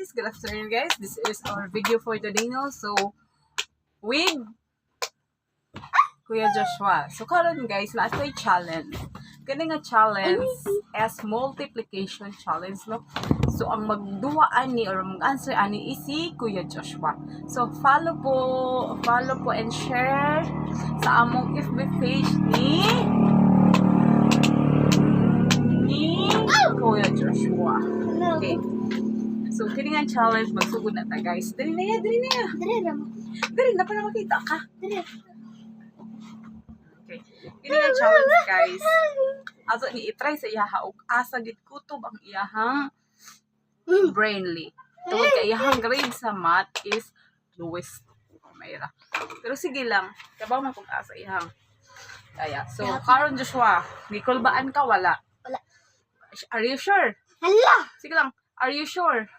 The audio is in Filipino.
guys. Good afternoon guys. This is our video for today no. So with Kuya Joshua. So karon guys, last day challenge. Kani nga challenge as multiplication challenge no. So ang magduwa ani or mag-answer ani is si Kuya Joshua. So follow po and share sa among FB page ni Kuya Joshua. Okay. So, kini nga challenge, magsugod na ta, guys. Dali na ya. Dali na para makita ka. Okay. Kini nga challenge, guys. Ato ni itry sa iyaha og asa gid kutob ang iyahang brainly. Tungod kay iyahang grade sa math is lowest. Mayra. Pero sige lang, kabaw man kung asa iyahang. Kaya. So, karon Joshua, gikulbaan ka wala? Wala. Are you sure? Hala! Sige lang. Are you sure?